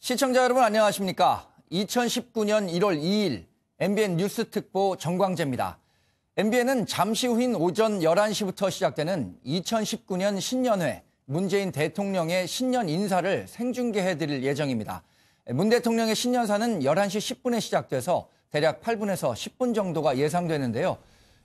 시청자 여러분 안녕하십니까? 2019년 1월 2일 MBN 뉴스 특보 정광재입니다. MBN은 잠시 후인 오전 11시부터 시작되는 2019년 신년회 문재인 대통령의 신년 인사를 생중계해드릴 예정입니다. 문 대통령의 신년사는 11시 10분에 시작돼서 대략 8분에서 10분 정도가 예상되는데요.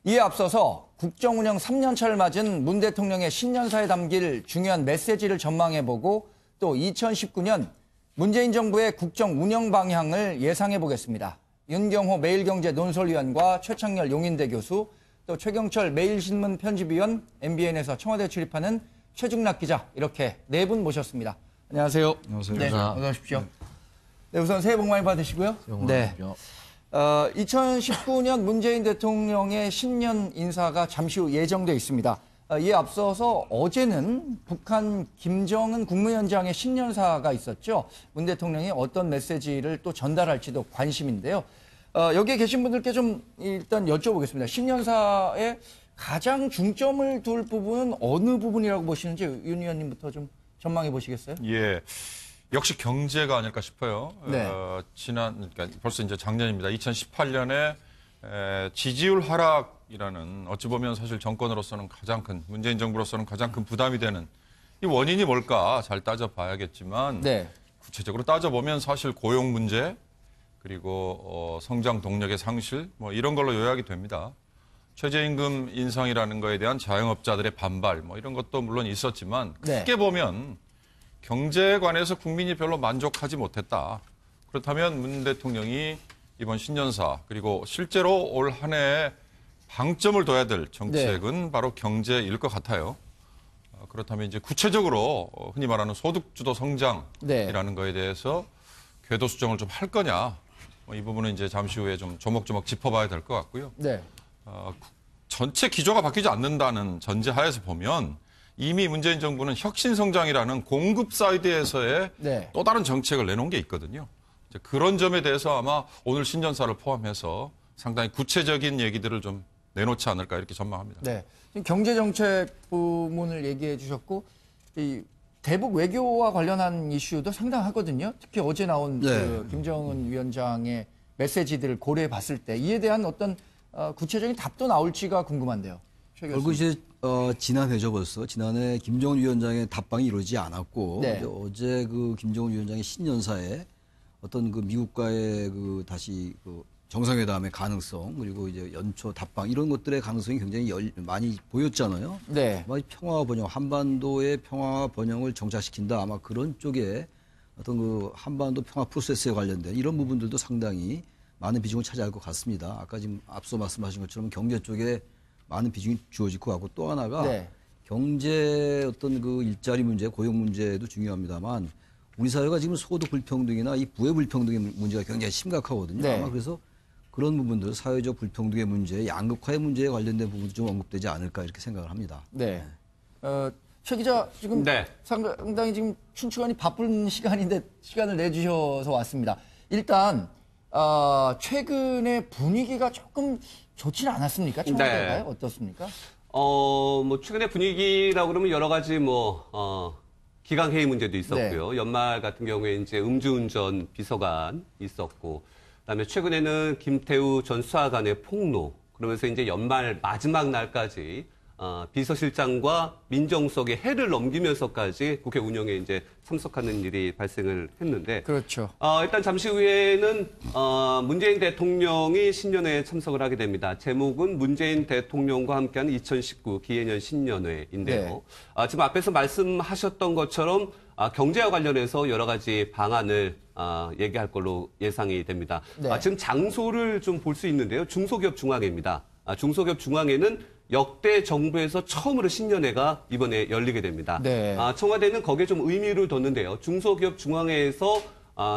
이에 앞서서 국정운영 3년차를 맞은 문 대통령의 신년사에 담길 중요한 메시지를 전망해보고 또 2019년 문재인 정부의 국정 운영 방향을 예상해 보겠습니다. 윤경호 매일경제 논설위원과 최창렬 용인대 교수, 또 최경철 매일신문 편집위원, MBN에서 청와대 출입하는 최중락 기자, 이렇게 네 분 모셨습니다. 안녕하세요. 안녕하세요. 네, 어서 오십시오. 네, 우선 새해 복 많이 받으시고요. 네. 2019년 문재인 대통령의 신년 인사가 잠시 후 예정돼 있습니다. 이에 앞서서 어제는 북한 김정은 국무위원장의 신년사가 있었죠. 문 대통령이 어떤 메시지를 또 전달할지도 관심인데요. 여기에 계신 분들께 좀 일단 여쭤보겠습니다. 신년사에 가장 중점을 둘 부분은 어느 부분이라고 보시는지 윤 의원님부터 좀 전망해 보시겠어요? 예. 역시 경제가 아닐까 싶어요. 네. 그러니까 벌써 이제 작년입니다. 2018년에 지지율 하락이라는 어찌 보면 사실 정권으로서는 문재인 정부로서는 가장 큰 부담이 되는 이 원인이 뭘까 잘 따져봐야겠지만 네. 구체적으로 따져보면 사실 고용 문제 그리고 성장 동력의 상실 뭐 이런 걸로 요약이 됩니다. 최저임금 인상이라는 거에 대한 자영업자들의 반발 뭐 이런 것도 물론 있었지만 크게 보면 경제에 관해서 국민이 별로 만족하지 못했다. 그렇다면 문 대통령이 이번 신년사 그리고 실제로 올 한 해에 방점을 둬야 될 정책은 바로 경제일 것 같아요. 그렇다면 이제 구체적으로 흔히 말하는 소득주도 성장이라는 거에 대해서 궤도 수정을 좀 할 거냐. 이 부분은 이제 잠시 후에 좀 조목조목 짚어봐야 될 것 같고요. 네. 전체 기조가 바뀌지 않는다는 전제하에서 보면 이미 문재인 정부는 혁신성장이라는 공급 사이드에서의 또 다른 정책을 내놓은 게 있거든요. 이제 그런 점에 대해서 아마 오늘 신년사를 포함해서 상당히 구체적인 얘기들을 좀 내놓지 않을까 이렇게 전망합니다. 네. 지금 경제정책 부문을 얘기해 주셨고 이 대북 외교와 관련한 이슈도 상당하거든요. 특히 어제 나온 그 김정은 위원장의 메시지들을 고려해 봤을 때 이에 대한 어떤 구체적인 답도 나올지가 궁금한데요. 결국 이제 지난 회죠 벌써. 지난해 김정은 위원장의 답방이 이루어지지 않았고 어제 그 김정은 위원장의 신년사에 어떤 그 미국과의 그 다시 그 정상회담의 가능성 그리고 이제 연초 답방 이런 것들의 가능성이 굉장히 많이 보였잖아요. 네. 아마 평화 번영, 한반도의 평화 번영을 정착시킨다. 아마 그런 쪽에 어떤 그 한반도 평화 프로세스에 관련된 이런 부분들도 상당히 많은 비중을 차지할 것 같습니다. 아까 지금 앞서 말씀하신 것처럼 경제 쪽에 많은 비중이 주어질 것 같고 또 하나가 경제 어떤 그 일자리 문제, 고용 문제도 중요합니다만 우리 사회가 지금 소득 불평등이나 이 부의 불평등의 문제가 굉장히 심각하거든요. 아마 그래서 그런 부분들, 사회적 불평등의 문제, 양극화의 문제에 관련된 부분도 좀 언급되지 않을까 이렇게 생각을 합니다. 네. 최 기자 지금 상당히 지금 춘추관이 바쁜 시간인데 시간을 내주셔서 왔습니다. 일단 최근에 분위기가 조금 좋지는 않았습니까? 청와대가요? 어떻습니까? 뭐 최근에 분위기라고 그러면 여러 가지 기강회의 문제도 있었고요. 연말 같은 경우에 이제 음주운전 비서관 있었고, 그다음에 최근에는 김태우 전 수사관의 폭로, 그러면서 이제 연말 마지막 날까지 비서실장과 민정수석의 해를 넘기면서까지 국회 운영에 이제 참석하는 일이 발생을 했는데. 그렇죠. 일단 잠시 후에는 문재인 대통령이 신년회에 참석을 하게 됩니다. 제목은 문재인 대통령과 함께하는 2019 기해년 신년회인데요. 지금 앞에서 말씀하셨던 것처럼 경제와 관련해서 여러 가지 방안을 얘기할 걸로 예상이 됩니다. 지금 장소를 좀 볼 수 있는데요. 중소기업 중앙회입니다. 중소기업 중앙회는 역대 정부에서 처음으로 신년회가 이번에 열리게 됩니다. 청와대는 거기에 좀 의미를 뒀는데요. 중소기업 중앙회에서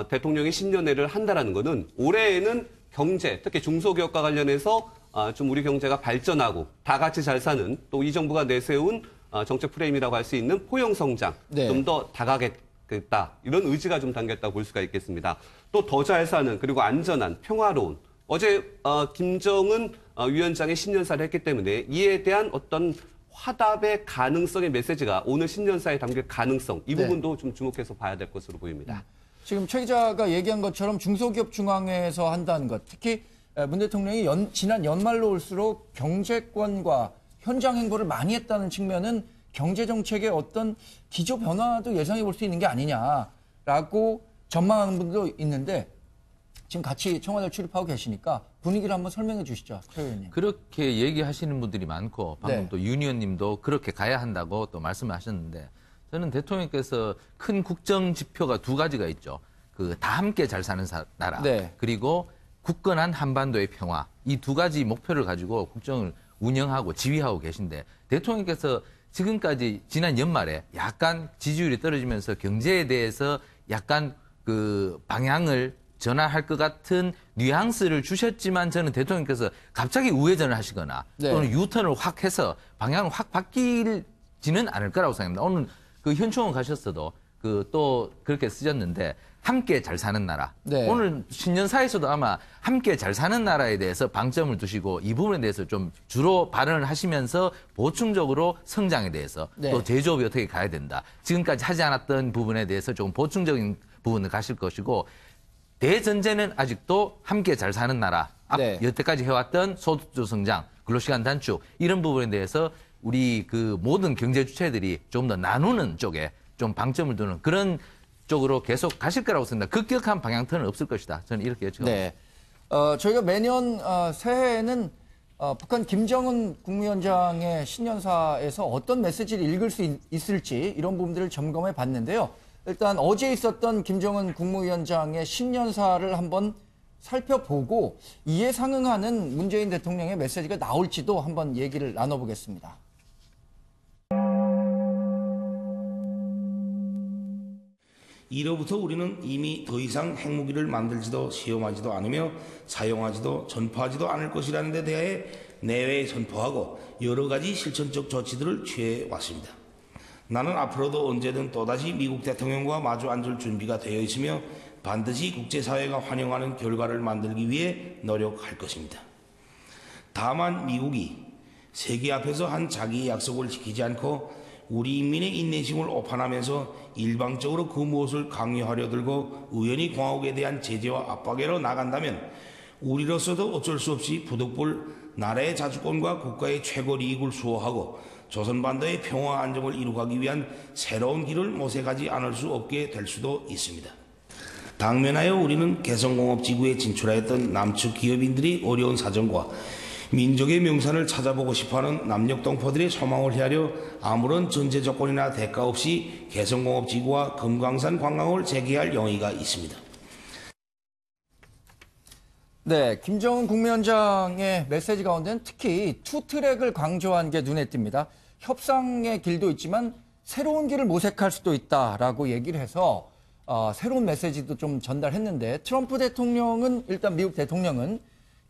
대통령이 신년회를 한다라는 것은 올해에는 경제, 특히 중소기업과 관련해서 좀 우리 경제가 발전하고 다 같이 잘 사는 또 이 정부가 내세운 정책 프레임이라고 할 수 있는 포용성장, 좀 더 다가겠다. 이런 의지가 좀 담겼다고 볼 수가 있겠습니다. 또 더 잘 사는 그리고 안전한 평화로운 어제 김정은 위원장의 신년사를 했기 때문에 이에 대한 어떤 화답의 가능성의 메시지가 오늘 신년사에 담길 가능성 이 부분도 좀 주목해서 봐야 될 것으로 보입니다. 지금 최 기자가 얘기한 것처럼 중소기업 중앙회에서 한다는 것, 특히 문 대통령이 지난 연말로 올수록 경제권과 현장 행보를 많이 했다는 측면은 경제정책의 어떤 기조 변화도 예상해 볼 수 있는 게 아니냐라고 전망하는 분들도 있는데 지금 같이 청와대 출입하고 계시니까 분위기를 한번 설명해 주시죠, 최 의원님. 그렇게 얘기하시는 분들이 많고 방금 네. 또 윤 의원님도 그렇게 가야 한다고 또 말씀하셨는데 저는 대통령께서 큰 국정 지표가 두 가지가 있죠. 그 다 함께 잘 사는 나라 네. 그리고 굳건한 한반도의 평화 이 두 가지 목표를 가지고 국정을 운영하고 지휘하고 계신데 대통령께서 지금까지 지난 연말에 약간 지지율이 떨어지면서 경제에 대해서 약간 그 방향을 전환할 것 같은 뉘앙스를 주셨지만 저는 대통령께서 갑자기 우회전을 하시거나 네. 또는 유턴을 확 해서 방향을 확 바뀌지는 않을 거라고 생각합니다. 오늘 그 현충원 가셨어도 그 또 그렇게 쓰셨는데 함께 잘 사는 나라. 네. 오늘 신년사에서도 아마 함께 잘 사는 나라에 대해서 방점을 두시고 이 부분에 대해서 좀 주로 발언을 하시면서 보충적으로 성장에 대해서 네. 또 제조업이 어떻게 가야 된다. 지금까지 하지 않았던 부분에 대해서 조금 보충적인 부분을 가실 것이고 대전제는 아직도 함께 잘 사는 나라. 네. 여태까지 해왔던 소득주 성장, 근로시간 단축 이런 부분에 대해서 우리 그 모든 경제 주체들이 좀 더 나누는 쪽에 좀 방점을 두는 그런 쪽으로 계속 가실 거라고 생각합니다. 급격한 방향턴은 없을 것이다. 저는 이렇게 예측합니다. 네. 저희가 매년 새해에는 북한 김정은 국무위원장의 신년사에서 어떤 메시지를 읽을 수 있을지 이런 부분들을 점검해 봤는데요. 일단 어제 있었던 김정은 국무위원장의 신년사를 한번 살펴보고 이에 상응하는 문재인 대통령의 메시지가 나올지도 한번 얘기를 나눠보겠습니다. 이로부터 우리는 이미 더 이상 핵무기를 만들지도 시험하지도 않으며 사용하지도 전파하지도 않을 것이라는 데 대하여 내외에 선포하고 여러 가지 실천적 조치들을 취해 왔습니다. 나는 앞으로도 언제든 또다시 미국 대통령과 마주 앉을 준비가 되어 있으며 반드시 국제사회가 환영하는 결과를 만들기 위해 노력할 것입니다. 다만 미국이 세계 앞에서 한 자기의 약속을 지키지 않고 우리 인민의 인내심을 오판하면서 일방적으로 그 무엇을 강요하려 들고 우연히 공화국에 대한 제재와 압박으로 나간다면 우리로서도 어쩔 수 없이 부득불 나라의 자주권과 국가의 최고 이익을 수호하고 조선반도의 평화 안정을 이루기 위한 새로운 길을 모색하지 않을 수 없게 될 수도 있습니다. 당면하여 우리는 개성공업지구에 진출하였던 남측 기업인들이 어려운 사정과 민족의 명산을 찾아보고 싶어하는 남녘동포들의 소망을 헤아려 아무런 전제 조건이나 대가 없이 개성공업지구와 금강산 관광을 재개할 용의가 있습니다. 네, 김정은 국무위원장의 메시지 가운데는 특히 투트랙을 강조한 게 눈에 띕니다. 협상의 길도 있지만 새로운 길을 모색할 수도 있다라고 얘기를 해서 새로운 메시지도 좀 전달했는데 트럼프 대통령은 일단 미국 대통령은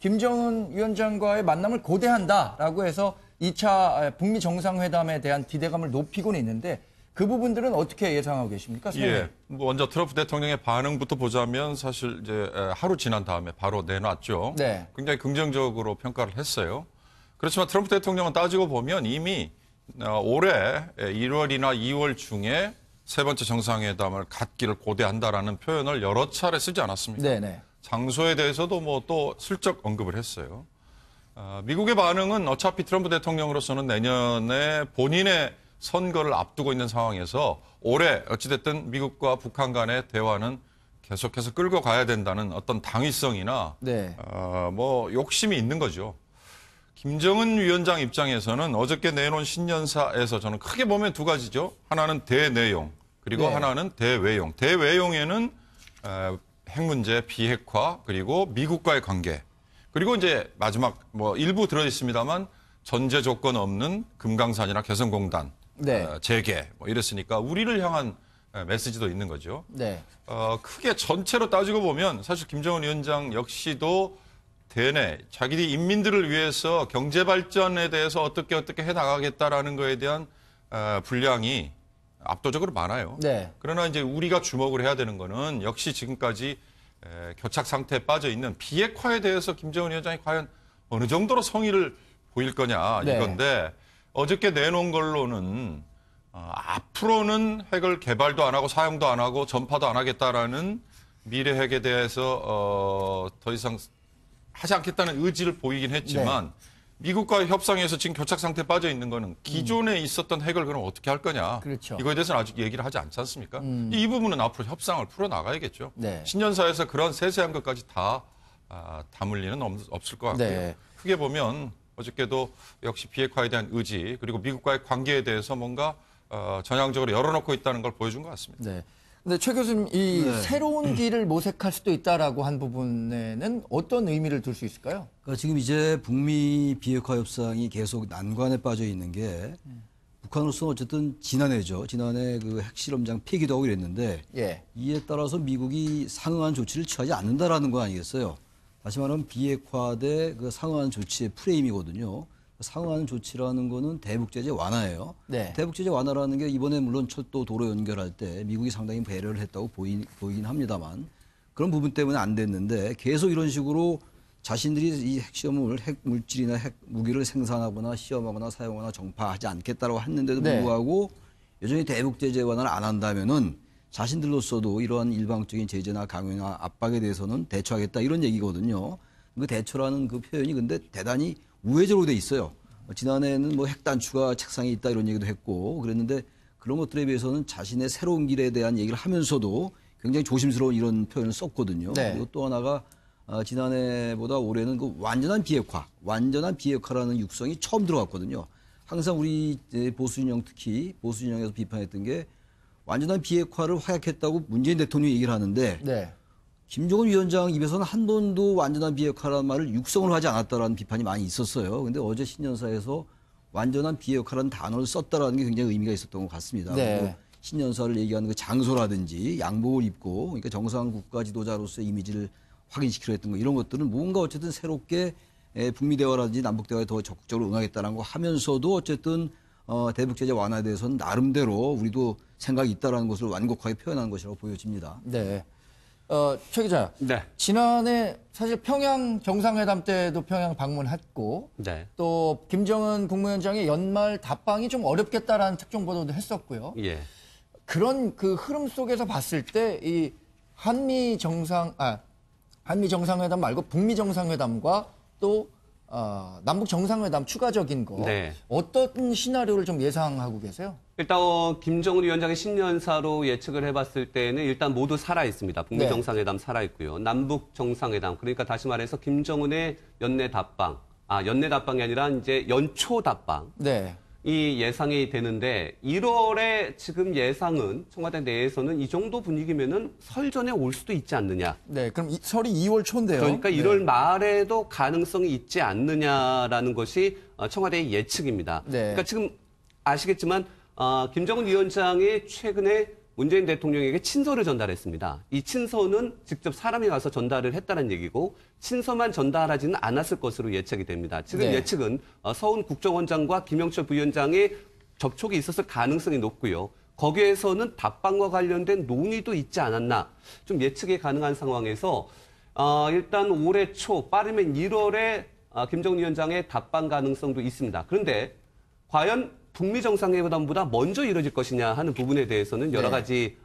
김정은 위원장과의 만남을 고대한다라고 해서 2차 북미 정상회담에 대한 기대감을 높이고는 있는데 그 부분들은 어떻게 예상하고 계십니까? 예. 먼저 트럼프 대통령의 반응부터 보자면 사실 이제 하루 지난 다음에 바로 내놨죠. 네. 굉장히 긍정적으로 평가를 했어요. 그렇지만 트럼프 대통령은 따지고 보면 이미 올해 1월이나 2월 중에 세 번째 정상회담을 갖기를 고대한다라는 표현을 여러 차례 쓰지 않았습니까? 네네. 장소에 대해서도 뭐 또 슬쩍 언급을 했어요. 미국의 반응은 어차피 트럼프 대통령으로서는 내년에 본인의 선거를 앞두고 있는 상황에서 올해 어찌됐든 미국과 북한 간의 대화는 계속해서 끌고 가야 된다는 어떤 당위성이나 네. 뭐 욕심이 있는 거죠. 김정은 위원장 입장에서는 어저께 내놓은 신년사에서 저는 크게 보면 두 가지죠. 하나는 대내용 그리고 네. 하나는 대외용. 대외용에는 핵 문제, 비핵화, 그리고 미국과의 관계, 그리고 이제 마지막 뭐 일부 들어 있습니다만 전제 조건 없는 금강산이나 개성공단 네. 재개 뭐 이랬으니까 우리를 향한 메시지도 있는 거죠. 네. 크게 전체로 따지고 보면 사실 김정은 위원장 역시도 대내 자기들이 인민들을 위해서 경제 발전에 대해서 어떻게 해나가겠다라는 거에 대한 분량이 압도적으로 많아요. 네. 그러나 이제 우리가 주목을 해야 되는 거는 역시 지금까지 교착 상태에 빠져 있는 비핵화에 대해서 김정은 위원장이 과연 어느 정도로 성의를 보일 거냐 네. 이건데 어저께 내놓은 걸로는 앞으로는 핵을 개발도 안 하고 사용도 안 하고 전파도 안 하겠다라는 미래 핵에 대해서 더 이상 하지 않겠다는 의지를 보이긴 했지만 미국과의 협상에서 지금 교착 상태에 빠져 있는 거는 기존에 있었던 핵을 그럼 어떻게 할 거냐. 그렇죠. 이거에 대해서는 아직 얘기를 하지 않지 않습니까? 이 부분은 앞으로 협상을 풀어나가야겠죠. 네. 신년사에서 그런 세세한 것까지 다 담을 리는 없을 것 같고요. 네. 크게 보면 어저께도 역시 비핵화에 대한 의지 그리고 미국과의 관계에 대해서 뭔가 전향적으로 열어놓고 있다는 걸 보여준 것 같습니다. 네. 근데 최 교수님, 이 새로운 길을 모색할 수도 있다라고 한 부분에는 어떤 의미를 둘 수 있을까요? 그러니까 지금 이제 북미 비핵화 협상이 계속 난관에 빠져 있는 게 북한으로서는 어쨌든 지난해죠. 지난해 그 핵실험장 폐기도 하고 이랬는데 예. 이에 따라서 미국이 상응한 조치를 취하지 않는다라는 거 아니겠어요? 다시 말하면 비핵화 대 그 상응한 조치의 프레임이거든요. 상응하는 조치라는 거는 대북 제재 완화예요. 네. 대북 제재 완화라는 게 이번에 물론 철도 도로 연결할 때 미국이 상당히 배려를 했다고 보이긴 합니다만 그런 부분 때문에 안 됐는데 계속 이런 식으로 자신들이 이 핵시험을 핵 물질이나 핵 무기를 생산하거나 시험하거나 사용하거나 정파하지 않겠다고 했는데도 네. 불구하고 여전히 대북 제재 완화를 안 한다면은 자신들로서도 이러한 일방적인 제재나 강요나 압박에 대해서는 대처하겠다 이런 얘기거든요. 그 대처라는 그 표현이 근데 대단히 우회적으로 돼 있어요. 지난해에는 뭐 핵단추가 책상에 있다 이런 얘기도 했고 그랬는데 그런 것들에 비해서는 자신의 새로운 길에 대한 얘기를 하면서도 굉장히 조심스러운 이런 표현을 썼거든요. 네. 그리고 또 하나가 지난해보다 올해는 그 완전한 비핵화라는 육성이 처음 들어갔거든요. 항상 우리 보수 진영 특히 보수 진영에서 비판했던 게 완전한 비핵화를 허약했다고 문재인 대통령이 얘기를 하는데 네. 김정은 위원장 입에서는 한 번도 완전한 비핵화라는 말을 육성을 하지 않았다라는 비판이 많이 있었어요. 근데 어제 신년사에서 완전한 비핵화라는 단어를 썼다라는 게 굉장히 의미가 있었던 것 같습니다. 네. 그리고 신년사를 얘기하는 그 장소라든지 양복을 입고 그러니까 정상 국가 지도자로서의 이미지를 확인시키려 했던 거 이런 것들은 뭔가 어쨌든 새롭게 북미 대화라든지 남북 대화에 더 적극적으로 응하겠다는 거 하면서도 어쨌든 대북 제재 완화에 대해서는 나름대로 우리도 생각이 있다라는 것을 완곡하게 표현한 것이라고 보여집니다. 네. 최 기자. 네. 지난해 사실 평양 정상회담 때도 평양 방문했고 네. 또 김정은 국무위원장의 연말 답방이 좀 어렵겠다라는 특종 보도도 했었고요. 예. 그런 그 흐름 속에서 봤을 때 이 한미 정상회담 말고 북미 정상회담과 또 남북 정상회담 추가적인 거 네. 어떤 시나리오를 좀 예상하고 계세요? 일단 김정은 위원장의 신년사로 예측을 해봤을 때는 일단 모두 살아 있습니다. 북미 네. 정상회담 살아 있고요. 남북 정상회담 그러니까 다시 말해서 김정은의 연내 답방, 연내 답방이 아니라 이제 연초 답방. 네. 이 예상이 되는데 1월에 지금 예상은 청와대 내에서는 이 정도 분위기면은 설 전에 올 수도 있지 않느냐. 네. 그럼 설이 2월 초인데요. 그러니까 네. 1월 말에도 가능성이 있지 않느냐라는 것이 청와대의 예측입니다. 네. 그러니까 지금 아시겠지만 김정은 위원장이 최근에 문재인 대통령에게 친서를 전달했습니다. 이 친서는 직접 사람이 가서 전달을 했다는 얘기고 친서만 전달하지는 않았을 것으로 예측이 됩니다. 지금 네. 예측은 서훈 국정원장과 김영철 부위원장의 접촉이 있었을 가능성이 높고요. 거기에서는 답방과 관련된 논의도 있지 않았나 좀 예측이 가능한 상황에서 일단 올해 초 빠르면 1월에 김정은 위원장의 답방 가능성도 있습니다. 그런데 과연 북미 정상회담보다 먼저 이루어질 것이냐 하는 부분에 대해서는 여러 가지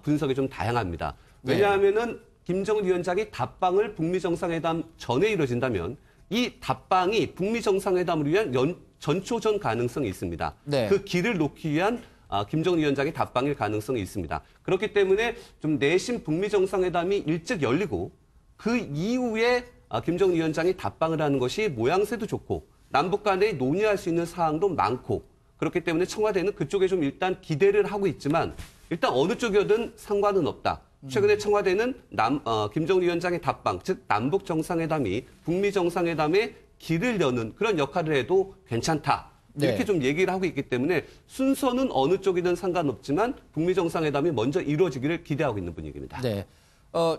분석이 좀 다양합니다. 왜냐하면은 김정은 위원장이 답방을 북미 정상회담 전에 이루어진다면 이 답방이 북미 정상회담을 위한 전초전 가능성이 있습니다. 네. 그 길을 놓기 위한 김정은 위원장의 답방일 가능성이 있습니다. 그렇기 때문에 좀 내심 북미 정상회담이 일찍 열리고 그 이후에 김정은 위원장이 답방을 하는 것이 모양새도 좋고 남북 간에 논의할 수 있는 사항도 많고 그렇기 때문에 청와대는 그쪽에 좀 일단 기대를 하고 있지만 일단 어느 쪽이든 상관은 없다. 최근에 청와대는 김정은 위원장의 답방, 즉 남북 정상회담이 북미 정상회담의 길을 여는 그런 역할을 해도 괜찮다. 이렇게 네. 좀 얘기를 하고 있기 때문에 순서는 어느 쪽이든 상관없지만 북미 정상회담이 먼저 이루어지기를 기대하고 있는 분위기입니다. 네.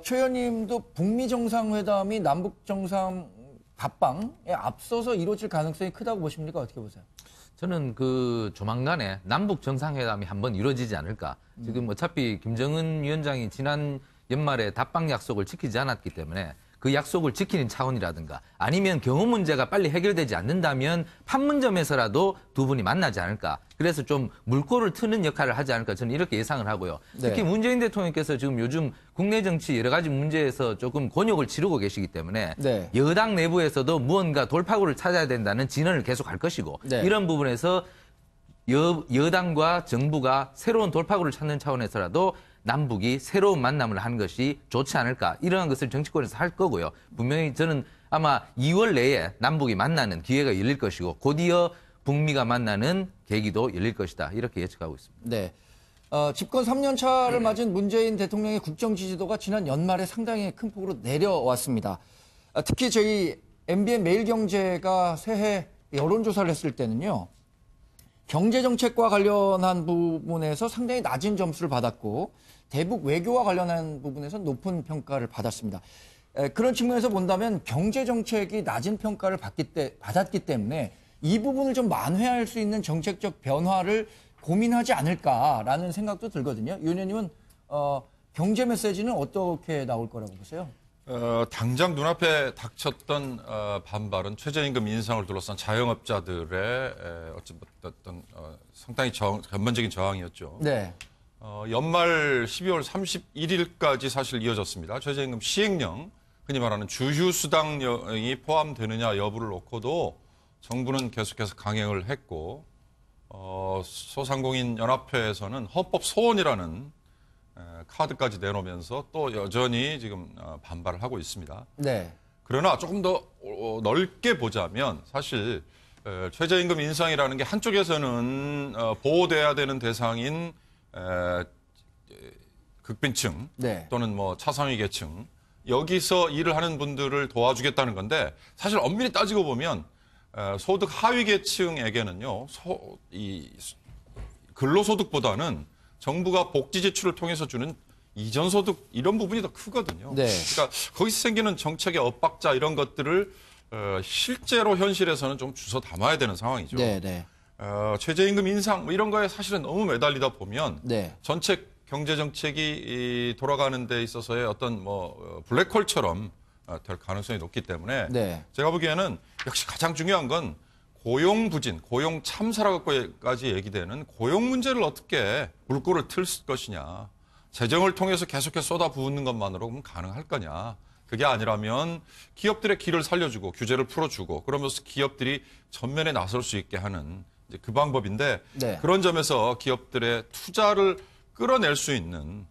최 의원님도 북미 정상회담이 남북 정상 답방에 앞서서 이루어질 가능성이 크다고 보십니까? 어떻게 보세요? 저는 그 조만간에 남북 정상회담이 한번 이루어지지 않을까. 지금 어차피 김정은 위원장이 지난 연말에 답방 약속을 지키지 않았기 때문에 그 그 약속을 지키는 차원이라든가 아니면 경호 문제가 빨리 해결되지 않는다면 판문점에서라도 두 분이 만나지 않을까. 그래서 좀 물꼬를 트는 역할을 하지 않을까 저는 이렇게 예상을 하고요. 특히 네. 문재인 대통령께서 지금 요즘 국내 정치 여러 가지 문제에서 조금 곤욕을 치르고 계시기 때문에 네. 여당 내부에서도 무언가 돌파구를 찾아야 된다는 진언을 계속할 것이고 네. 이런 부분에서 여당과 정부가 새로운 돌파구를 찾는 차원에서라도 남북이 새로운 만남을 하는 것이 좋지 않을까 이러한 것을 정치권에서 할 거고요. 분명히 저는 아마 2월 내에 남북이 만나는 기회가 열릴 것이고 곧이어 북미가 만나는 계기도 열릴 것이다. 이렇게 예측하고 있습니다. 네. 집권 3년 차를 맞은 문재인 대통령의 국정 지지도가 지난 연말에 상당히 큰 폭으로 내려왔습니다. 특히 저희 MBN 매일경제가 새해 여론조사를 했을 때는요. 경제정책과 관련한 부분에서 상당히 낮은 점수를 받았고 대북 외교와 관련한 부분에서 높은 평가를 받았습니다. 그런 측면에서 본다면 경제정책이 낮은 평가를 받았기 때문에 이 부분을 좀 만회할 수 있는 정책적 변화를 고민하지 않을까라는 생각도 들거든요. 윤 의원님은 경제 메시지는 어떻게 나올 거라고 보세요? 당장 눈앞에 닥쳤던 반발은 최저임금 인상을 둘러싼 자영업자들의 어떤 상당히根本적인 저항이었죠. 네. 연말 12월 31일까지 사실 이어졌습니다. 최저임금 시행령, 흔히 말하는 주휴수당령이 포함되느냐 여부를 놓고도 정부는 계속해서 강행을 했고 소상공인 연합회에서는 헌법 소원이라는 카드까지 내놓으면서 또 여전히 지금 반발을 하고 있습니다. 네. 그러나 조금 더 넓게 보자면 사실 최저임금 인상이라는 게 한쪽에서는 보호돼야 되는 대상인 극빈층 네. 또는 뭐 차상위 계층 여기서 일을 하는 분들을 도와주겠다는 건데 사실 엄밀히 따지고 보면 소득 하위 계층에게는요 이 근로소득보다는 정부가 복지 지출을 통해서 주는 이전 소득 이런 부분이 더 크거든요. 네. 그러니까 거기서 생기는 정책의 엇박자 이런 것들을 실제로 현실에서는 좀 주워 담아야 되는 상황이죠. 네. 네. 최저임금 인상 뭐 이런 거에 사실은 너무 매달리다 보면 네. 전체 경제 정책이 돌아가는 데 있어서의 어떤 뭐 블랙홀처럼 될 가능성이 높기 때문에 네. 제가 보기에는 역시 가장 중요한 건 고용 부진, 고용 참사라고까지 얘기되는 고용 문제를 어떻게 물꼬를 틀 것이냐. 재정을 통해서 계속해서 쏟아부은 것만으로 그럼 가능할 거냐. 그게 아니라면 기업들의 길을 살려주고 규제를 풀어주고 그러면서 기업들이 전면에 나설 수 있게 하는 이제 그 방법인데 네. 그런 점에서 기업들의 투자를 끌어낼 수 있는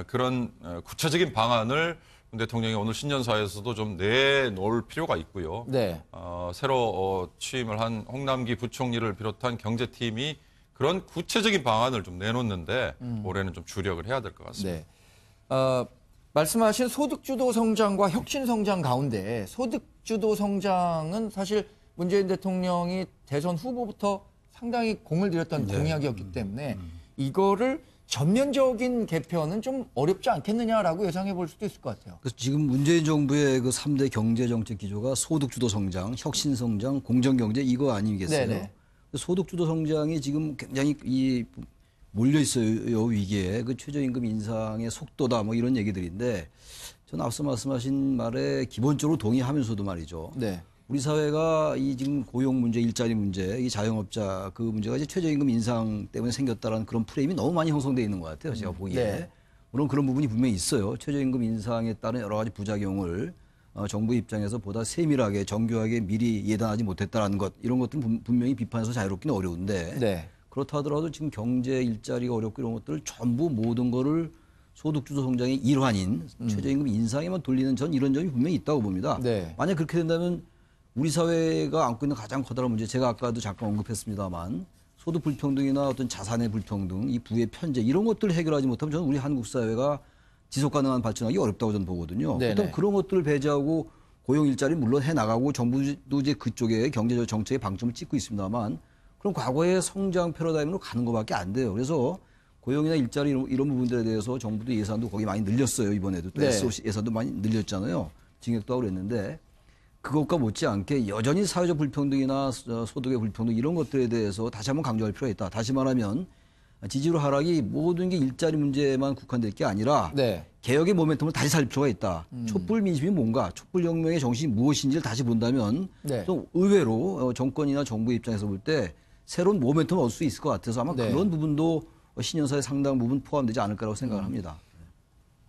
그런 구체적인 방안을 문 대통령이 오늘 신년사에서도 좀 내놓을 필요가 있고요. 네. 새로 취임을 한 홍남기 부총리를 비롯한 경제팀이 그런 구체적인 방안을 좀 내놓는데 올해는 좀 주력을 해야 될 것 같습니다. 네. 말씀하신 소득주도 성장과 혁신 성장 가운데 소득주도 성장은 사실 문재인 대통령이 대선 후보부터 상당히 공을 들였던 공약이었기 때문에 이거를 전면적인 개편은 좀 어렵지 않겠느냐라고 예상해 볼 수도 있을 것 같아요. 그래서 지금 문재인 정부의 그 3대 경제 정책 기조가 소득주도 성장, 혁신 성장, 공정 경제 이거 아니겠어요? 네네. 소득주도 성장이 지금 굉장히 몰려 있어요, 위기에. 그 최저임금 인상의 속도다 뭐 이런 얘기들인데 저는 앞서 말씀하신 말에 기본적으로 동의하면서도 말이죠. 네. 우리 사회가 이 지금 고용 문제, 일자리 문제, 이 자영업자 그 문제가 이제 최저임금 인상 때문에 생겼다라는 그런 프레임이 너무 많이 형성되어 있는 것 같아요. 제가 보기에. 네. 물론 그런 부분이 분명히 있어요. 최저임금 인상에 따른 여러 가지 부작용을 정부 입장에서 보다 세밀하게 정교하게 미리 예단하지 못했다는 것 이런 것들은 분명히 비판해서 자유롭기는 어려운데 네. 그렇다 하더라도 지금 경제 일자리가 어렵고 이런 것들을 전부 모든 거를 소득주도 성장의 일환인 최저임금 인상에만 돌리는 전 이런 점이 분명히 있다고 봅니다. 네. 만약 그렇게 된다면 우리 사회가 안고 있는 가장 커다란 문제, 제가 아까도 잠깐 언급했습니다만 소득 불평등이나 어떤 자산의 불평등, 이 부의 편제 이런 것들을 해결하지 못하면 저는 우리 한국 사회가 지속 가능한 발전하기 어렵다고 저는 보거든요. 네네. 그렇다면 그런 것들을 배제하고 고용 일자리 물론 해 나가고 정부도 이제 그쪽에 경제적 정책에 방점을 찍고 있습니다만 그럼 과거의 성장 패러다임으로 가는 것밖에 안 돼요. 그래서 고용이나 일자리 이런 부분들에 대해서 정부도 예산도 거기 많이 늘렸어요. 이번에도 또 네. SOC 예산도 많이 늘렸잖아요. 징역도 하고 그랬는데 그것과 못지않게 여전히 사회적 불평등이나 소득의 불평등 이런 것들에 대해서 다시 한번 강조할 필요가 있다. 다시 말하면 지지율 하락이 모든 게 일자리 문제만 국한될 게 아니라 네. 개혁의 모멘텀을 다시 살릴 필요가 있다. 촛불 민심이 뭔가, 촛불 혁명의 정신이 무엇인지를 다시 본다면 네. 좀 의외로 정권이나 정부 입장에서 볼 때 새로운 모멘텀을 얻을 수 있을 것 같아서 아마 네. 그런 부분도 신년사의 상당 부분 포함되지 않을 거라고 생각을 합니다.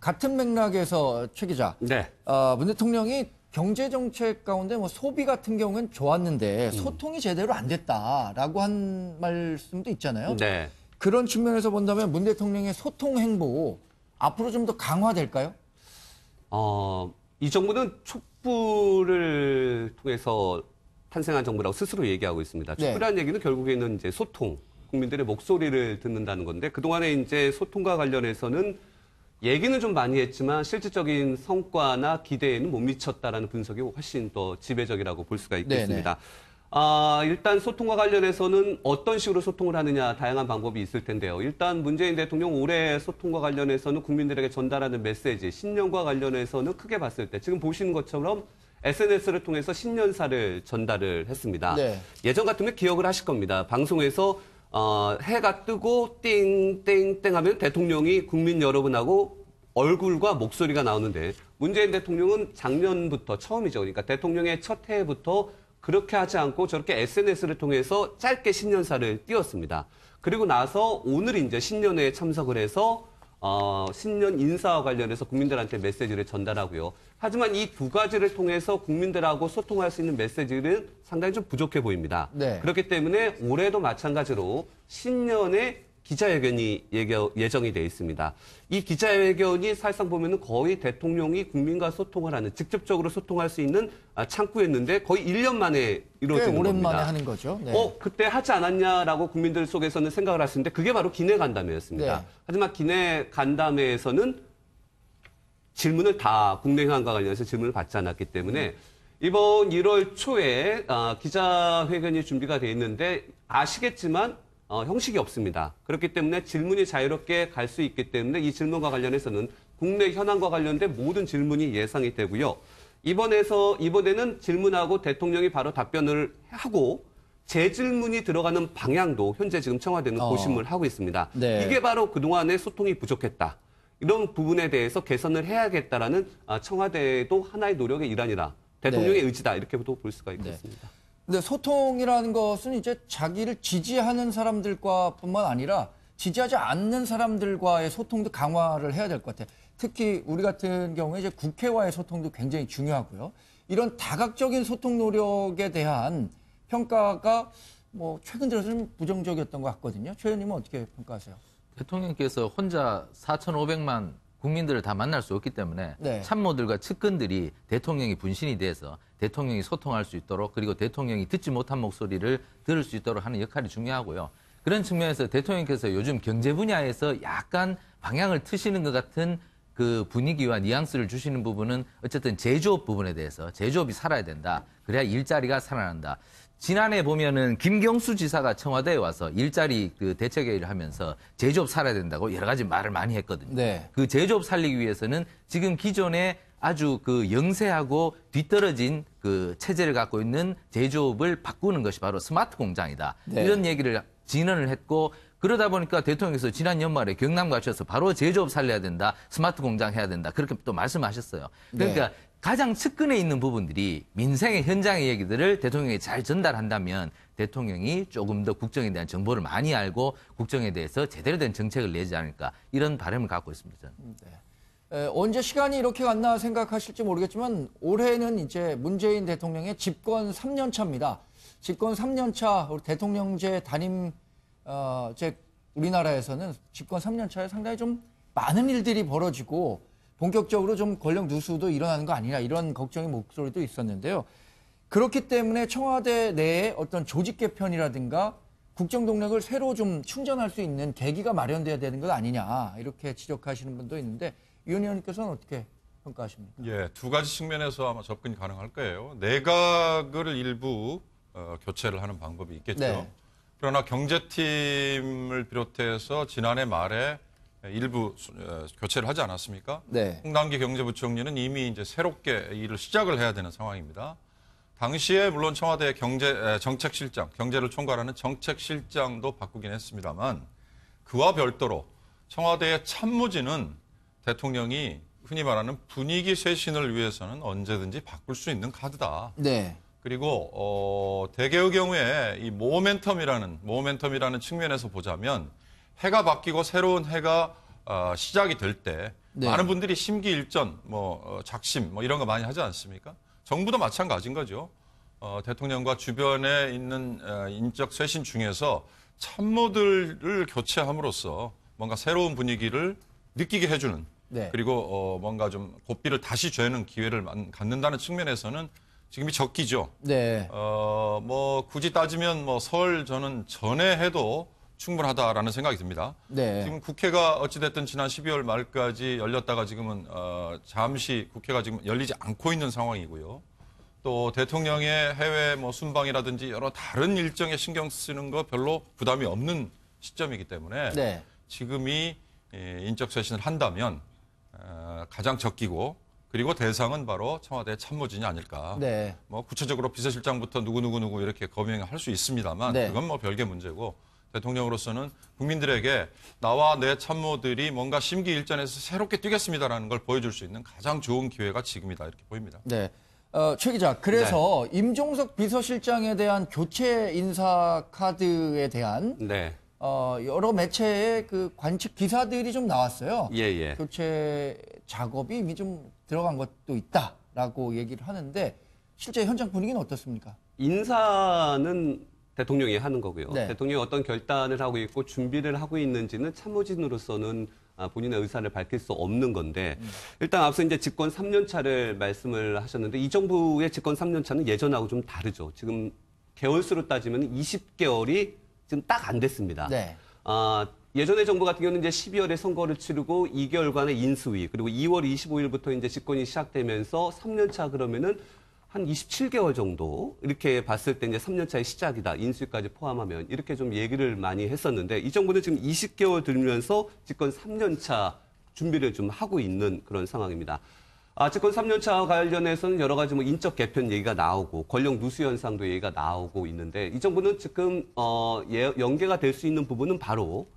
같은 맥락에서 최 기자, 네. 문 대통령이 경제 정책 가운데 뭐 소비 같은 경우는 좋았는데 소통이 제대로 안 됐다라고 한 말씀도 있잖아요. 네. 그런 측면에서 본다면 문 대통령의 소통 행보 앞으로 좀 더 강화될까요? 이 정부는 촛불을 통해서 탄생한 정부라고 스스로 얘기하고 있습니다. 네. 촛불이라는 얘기는 결국에는 이제 소통, 국민들의 목소리를 듣는다는 건데 그동안에 이제 소통과 관련해서는 얘기는 좀 많이 했지만 실질적인 성과나 기대에는 못 미쳤다라는 분석이 훨씬 더 지배적이라고 볼 수가 있겠습니다. 일단 소통과 관련해서는 어떤 식으로 소통을 하느냐 다양한 방법이 있을 텐데요. 일단 문재인 대통령 올해 소통과 관련해서는 국민들에게 전달하는 메시지, 신년과 관련해서는 크게 봤을 때 지금 보시는 것처럼 SNS를 통해서 신년사를 전달을 했습니다. 네. 예전 같으면 기억을 하실 겁니다. 방송에서 해가 뜨고 띵띵띵 하면 대통령이 국민 여러분하고 얼굴과 목소리가 나오는데 문재인 대통령은 작년부터 처음이죠. 그러니까 대통령의 첫 해부터 그렇게 하지 않고 저렇게 SNS를 통해서 짧게 신년사를 띄웠습니다. 그리고 나서 오늘 이제 신년회에 참석을 해서 신년 인사와 관련해서 국민들한테 메시지를 전달하고요. 하지만 이 두 가지를 통해서 국민들하고 소통할 수 있는 메시지는 상당히 좀 부족해 보입니다. 네. 그렇기 때문에 올해도 마찬가지로 신년에 기자회견이 예정이 돼 있습니다. 이 기자회견이 사실상 보면은 거의 대통령이 국민과 소통을 하는, 직접적으로 소통할 수 있는 창구였는데 거의 1년 만에 꽤 이루어지는 오랜만에 겁니다. 하는 거죠. 네. 그때 하지 않았냐라고 국민들 속에서는 생각을 할 수 있는데 그게 바로 기내 간담회였습니다. 네. 하지만 기내 간담회에서는 질문을 다 국내 현안과 관련해서 질문을 받지 않았기 때문에 이번 1월 초에 기자회견이 준비가 돼 있는데 아시겠지만 형식이 없습니다. 그렇기 때문에 질문이 자유롭게 갈 수 있기 때문에 이 질문과 관련해서는 국내 현안과 관련된 모든 질문이 예상이 되고요. 이번에는 질문하고 대통령이 바로 답변을 하고 재질문이 들어가는 방향도 현재 지금 청와대는 고심을 하고 있습니다. 네. 이게 바로 그동안의 소통이 부족했다. 이런 부분에 대해서 개선을 해야겠다라는 청와대도 하나의 노력의 일환이라 대통령의 네. 의지다 이렇게도 볼 수가 있겠습니다. 근데 소통이라는 것은 이제 자기를 지지하는 사람들과 뿐만 아니라 지지하지 않는 사람들과의 소통도 강화를 해야 될 것 같아요. 특히 우리 같은 경우에 이제 국회와의 소통도 굉장히 중요하고요. 이런 다각적인 소통 노력에 대한 평가가 뭐 최근 들어서 좀 부정적이었던 것 같거든요. 최 의원님은 어떻게 평가하세요? 대통령께서 혼자 4,500만 국민들을 다 만날 수 없기 때문에 네. 참모들과 측근들이 대통령이 분신이 돼서 대통령이 소통할 수 있도록 그리고 대통령이 듣지 못한 목소리를 들을 수 있도록 하는 역할이 중요하고요. 그런 측면에서 대통령께서 요즘 경제 분야에서 약간 방향을 트시는 것 같은 그 분위기와 뉘앙스를 주시는 부분은 어쨌든 제조업 부분에 대해서 제조업이 살아야 된다. 그래야 일자리가 살아난다. 지난해 보면은 김경수 지사가 청와대에 와서 일자리 그 대책회의를 하면서 제조업 살아야 된다고 여러 가지 말을 많이 했거든요. 네. 그 제조업 살리기 위해서는 지금 기존에 아주 그 영세하고 뒤떨어진 그 체제를 갖고 있는 제조업을 바꾸는 것이 바로 스마트 공장이다. 네. 이런 얘기를 진언을 했고 그러다 보니까 대통령께서 지난 연말에 경남 가셔서 바로 제조업 살려야 된다. 스마트 공장 해야 된다. 그렇게 또 말씀하셨어요. 그러니까 네. 가장 측근에 있는 부분들이 민생의 현장의 얘기들을 대통령에게 잘 전달한다면 대통령이 조금 더 국정에 대한 정보를 많이 알고 국정에 대해서 제대로 된 정책을 내지 않을까 이런 바람을 갖고 있습니다. 저는. 언제 시간이 이렇게 갔나 생각하실지 모르겠지만 올해는 이제 문재인 대통령의 집권 3년 차입니다. 집권 3년 차 우리 대통령제 단임 우리나라에서는 집권 3년 차에 상당히 좀 많은 일들이 벌어지고 본격적으로 좀 권력 누수도 일어나는 거 아니냐 이런 걱정의 목소리도 있었는데요. 그렇기 때문에 청와대 내에 어떤 조직 개편이라든가 국정 동력을 새로 좀 충전할 수 있는 계기가 마련돼야 되는 것 아니냐 이렇게 지적하시는 분도 있는데 유은 의원님께서는 어떻게 평가하십니까? 예, 두 가지 측면에서 아마 접근이 가능할 거예요. 내각을 일부 교체를 하는 방법이 있겠죠. 네. 그러나 경제팀을 비롯해서 지난해 말에 일부 교체를 하지 않았습니까? 네. 홍남기 경제부총리는 이미 이제 새롭게 일을 시작을 해야 되는 상황입니다. 당시에 물론 청와대 정책실장, 경제를 총괄하는 정책실장도 바꾸긴 했습니다만 그와 별도로 청와대의 참모진은 대통령이 흔히 말하는 분위기 쇄신을 위해서는 언제든지 바꿀 수 있는 카드다. 네. 그리고 대개의 경우에 이 모멘텀이라는 측면에서 보자면 해가 바뀌고 새로운 해가 시작이 될 때 네. 많은 분들이 심기일전, 작심 이런 거 많이 하지 않습니까? 정부도 마찬가지인 거죠. 대통령과 주변에 있는 인적 쇄신 중에서 참모들을 교체함으로써 뭔가 새로운 분위기를 느끼게 해주는 네. 그리고 뭔가 좀 고삐를 다시 죄는 기회를 갖는다는 측면에서는 지금이 적기죠. 네. 굳이 따지면 설 저는 전에 해도 충분하다라는 생각이 듭니다. 네. 지금 국회가 어찌됐든 지난 12월 말까지 열렸다가 지금은 잠시 국회가 지금 열리지 않고 있는 상황이고요. 또 대통령의 해외 순방이라든지 여러 다른 일정에 신경 쓰는 거 별로 부담이 없는 시점이기 때문에 네. 지금이 인적 쇄신을 한다면 가장 적기고 그리고 대상은 바로 청와대 참모진이 아닐까. 네. 구체적으로 비서실장부터 누구 이렇게 거명할 수 있습니다만 네. 그건 별개 문제고 대통령으로서는 국민들에게 나와 내 참모들이 뭔가 심기일전에서 새롭게 뛰겠습니다라는 걸 보여줄 수 있는 가장 좋은 기회가 지금이다 이렇게 보입니다. 네. 최 기자, 그래서 임종석 비서실장에 대한 교체 인사 카드에 대한 네. 여러 매체의 그 관측 기사들이 좀 나왔어요. 예. 교체 작업이 이미 좀 들어간 것도 있다라고 얘기를 하는데 실제 현장 분위기는 어떻습니까? 인사는 대통령이 하는 거고요. 네. 대통령이 어떤 결단을 하고 있고 준비를 하고 있는지는 참모진으로서는 본인의 의사를 밝힐 수 없는 건데 일단 앞서 이제 집권 3년 차를 말씀을 하셨는데 이 정부의 집권 3년 차는 예전하고 좀 다르죠. 지금 개월수로 따지면 20개월이 지금 딱 안 됐습니다. 네. 예전의 정부 같은 경우는 이제 12월에 선거를 치르고 2개월간의 인수위 그리고 2월 25일부터 이제 집권이 시작되면서 3년 차 그러면은 한 27개월 정도 이렇게 봤을 때 이제 3년 차의 시작이다. 인수위까지 포함하면 이렇게 좀 얘기를 많이 했었는데 이 정부는 지금 20개월 들면서 집권 3년 차 준비를 좀 하고 있는 그런 상황입니다. 집권 3년 차 관련해서는 여러 가지 인적 개편 얘기가 나오고 권력 누수 현상도 얘기가 나오고 있는데 이 정부는 지금 연계가 될 수 있는 부분은 바로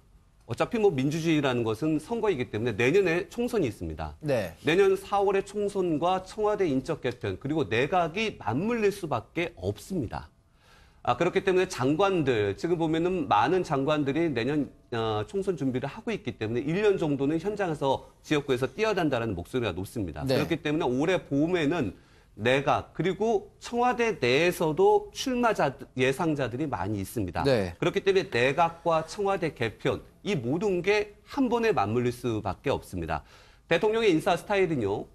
어차피 민주주의라는 것은 선거이기 때문에 내년에 총선이 있습니다. 네. 내년 4월에 총선과 청와대 인적 개편 그리고 내각이 맞물릴 수밖에 없습니다. 그렇기 때문에 장관들 지금 보면은 많은 장관들이 내년 총선 준비를 하고 있기 때문에 1년 정도는 현장에서 지역구에서 뛰어단다는 목소리가 높습니다. 네. 그렇기 때문에 올해 봄에는 내각 그리고 청와대 내에서도 출마자 예상자들이 많이 있습니다. 네. 그렇기 때문에 내각과 청와대 개편 이 모든 게 한 번에 맞물릴 수밖에 없습니다. 대통령의 인사 스타일은요.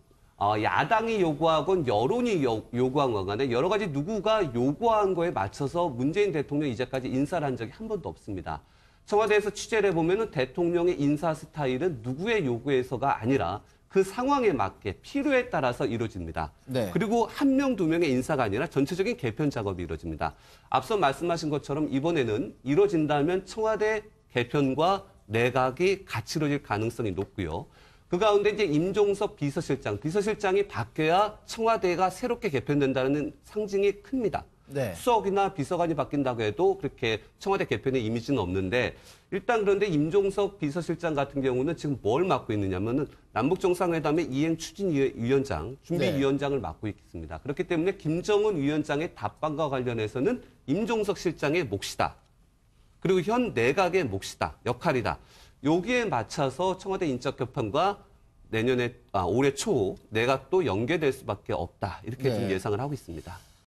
야당이 요구하건 여론이 요구한 것 간에 여러 가지 누구가 요구한 거에 맞춰서 문재인 대통령이 이제까지 인사를 한 적이 한 번도 없습니다. 청와대에서 취재를 해보면 대통령의 인사 스타일은 누구의 요구에서가 아니라 그 상황에 맞게 필요에 따라서 이루어집니다. 네. 그리고 한 명, 두 명의 인사가 아니라 전체적인 개편 작업이 이루어집니다. 앞서 말씀하신 것처럼 이번에는 이루어진다면 청와대 개편과 내각이 같이 이루어질 가능성이 높고요. 그 가운데 이제 임종석 비서실장이 바뀌어야 청와대가 새롭게 개편된다는 상징이 큽니다. 네. 수석이나 비서관이 바뀐다고 해도 그렇게 청와대 개편의 이미지는 없는데 일단 그런데 임종석 비서실장 같은 경우는 지금 뭘 맡고 있느냐면은 남북정상회담의 이행 추진위원장, 준비위원장을 맡고 있습니다. 그렇기 때문에 김정은 위원장의 답방과 관련해서는 임종석 실장의 몫이다. 그리고 현 내각의 몫이다. 역할이다. 여기에 맞춰서 청와대 인적 개편과 내년에 올해 초 내각도 연계될 수밖에 없다. 이렇게 네. 좀 예상을 하고 있습니다.